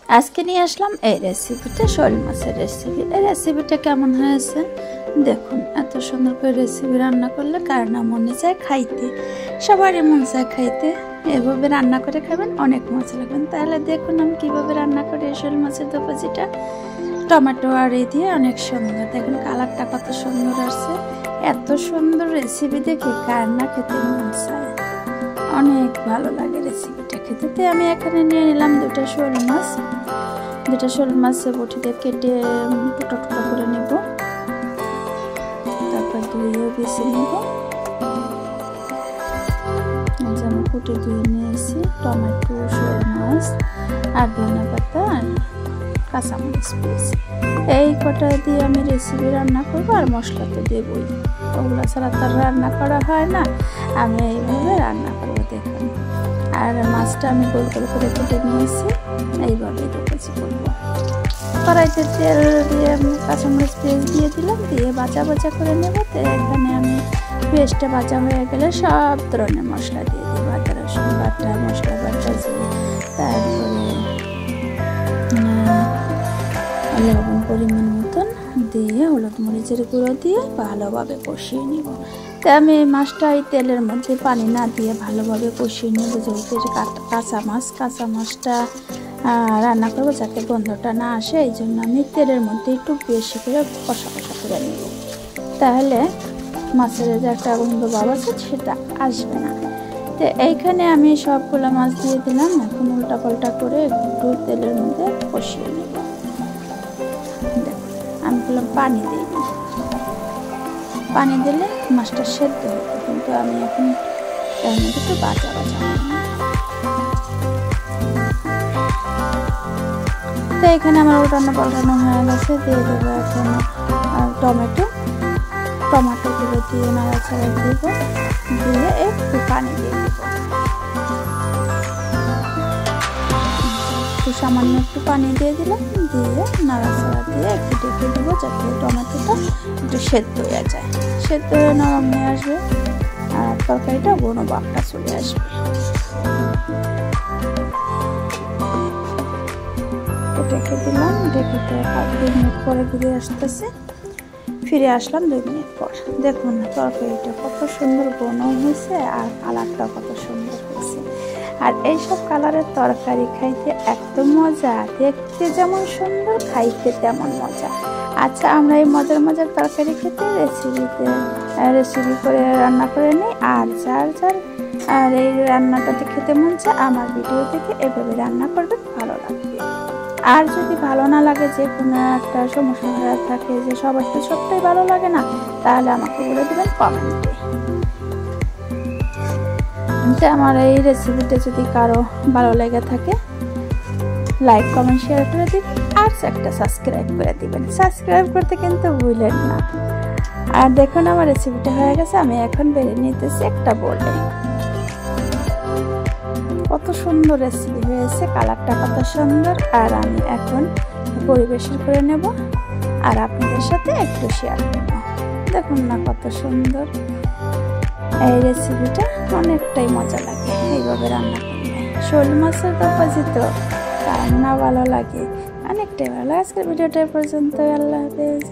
আজকে নিয়ে আসলাম এই রেসিপিটা, শোল মাছের রেসিপি। এই রেসিপিটা কেমন হয়েছে দেখুন। এত সুন্দর করে রেসিপি রান্না করলে কার না মনে চায় খাইতে, সবারই মন চায় খাইতে। এভাবে রান্না করে খাবেন, অনেক মজা লাগবেন। তাহলে দেখুন আমি কীভাবে রান্না করি এই শোল মাছের দোপাজিটা। টমেটো আর এই দিয়ে অনেক সুন্দর, দেখুন কালারটা কত সুন্দর আসছে। এত সুন্দর রেসিপি দেখে কার না খেতে মন চায়, অনেক ভালো লাগে রেসিপিটা খেতে। তো আমি এখানে নিয়ে নিলাম দুটা শোল মাছ। দুটা শোল মাছে বটিতে কেটে টুকরা টুকরা করে নেব, তারপর ধুয়ে বেছে নেব। আমি কুটে ধুয়ে নিয়েছি টমেটো, শোল মাছ আর ধনে পাতা আর কাঁচামরিচ পেয়েছি। এই কটা দিয়ে আমি রেসিপি রান্না করবো, আর মশলা তো দেবই, ওগুলো ছাড়া তো রান্না করা হয় না। আমি এইভাবে রান্না করবো দেখুন। আর মাছটা আমি গোল গোল করে কেটে নিয়েছি, এইভাবেই দোকাজি করবো। কড়াইতে তেল দিয়ে আমি কাঁচামরিচ পেঁয়াজ দিয়ে দিলাম, দিয়ে বাজা বাজা করে নেব। তো এখানে আমি পেঁয়াজটা ভাজা হয়ে গেলে সব ধরনের মশলা দিয়ে দিই, আদা রসুন বাটা, মশলা বাটা, তারপরে লবণ পরিমাণ মতন দিয়ে হলুদ মরিচের গুঁড়ো দিয়ে ভালোভাবে কষিয়ে নেব। তো আমি মাছটা এই তেলের মধ্যে পানি না দিয়ে ভালোভাবে কষিয়ে নেব, যেহেতু কাঁচা মাছটা রান্না করবো যাতে গন্ধটা না আসে। এই জন্য আমি তেলের মধ্যে একটু বেশি করে কষা কষা করে নেব, তাহলে মাছের যে একটা গন্ধ ভাব আছে সেটা আসবে না। তো এইখানে আমি সবগুলো মাছ দিয়ে দিলাম। এখন উল্টা পাল্টা করে একটু তেলের মধ্যে কষিয়ে নেব। আমি বললাম পানি দিই, পানি দিলে মাছটা সেদ্ধ হবে, কিন্তু আমি এখন এর মধ্যে একটু বাজা বাজা। তো এখানে আমার উল্টানো পাল্টানো হয়ে গেছে। দিয়ে দেবো এখন টমেটোগুলো দিয়ে নাড়াচাড়া দিব, দিয়ে একটু পানি দিয়ে দেবো, একটু সামান্য একটু পানি দিয়ে দিলাম, দিয়ে নাড়াচাড়া দিয়ে একটু ঢেকে দেবো যাতে টমেটোটা একটু সেদ্ধ হয়ে যায়। সেদ্ধ হয়ে নরম হয়ে আসবে আর তরকারিটা ঘন ভাবটা চলে আসবে। ঢেকে দিলাম, ঢেকে 2 মিনিট পরে ফিরে আসলাম 2 মিনিট পর। দেখুন তরকারিটা কত সুন্দর ঘন হয়েছে আর কালারটা কত সুন্দর হয়েছে। আর এইসব কালারের তরকারি খাইতে এত মজা, দেখতে যেমন সুন্দর খাইতে তেমন মজা। আচ্ছা, আমরা এই মজার মজার তরকারি খেতে রেসিপি করে রান্না করে নিই। আর যার আর এই রান্নাটাতে খেতে মন চায় আমার ভিডিও থেকে এভাবে রান্না করবে, ভালো লাগবে। আর যদি ভালো না লাগে, যে কোনো একটা সমস্যা হয়ে থাকে যে সবার তো সবটাই ভালো লাগে না, তাহলে আমাকে বলে দেবেন কমেন্টে। আমার এই রেসিপিটা যদি কারো ভালো লেগে থাকে, লাইক কমেন্ট শেয়ার করে দিবেন, আর একটা সাবস্ক্রাইব করে দিবেন। সাবস্ক্রাইব করতে কিন্তু ভুলেন না। আর দেখুন আমার রেসিপিটা হয়ে গেছে, আমি এখন বেড়ে নিতেছি একটা বলে। কত সুন্দর রেসিপি হয়েছে, কালারটা কত সুন্দর। আর আমি এখন পরিবেশন করে নেব আর আপনাদের সাথে একটু শেয়ার করব। দেখুন না কত সুন্দর। এই রেসিপিটা অনেকটাই মজা লাগে এইভাবে রান্না করলে। শোল মাছের দোপাজি তো রান্না ভালো লাগে, অনেকটাই ভালো লাগে। আজকের ভিডিওটা পর্যন্ত, আল্লাহ হাফেজ।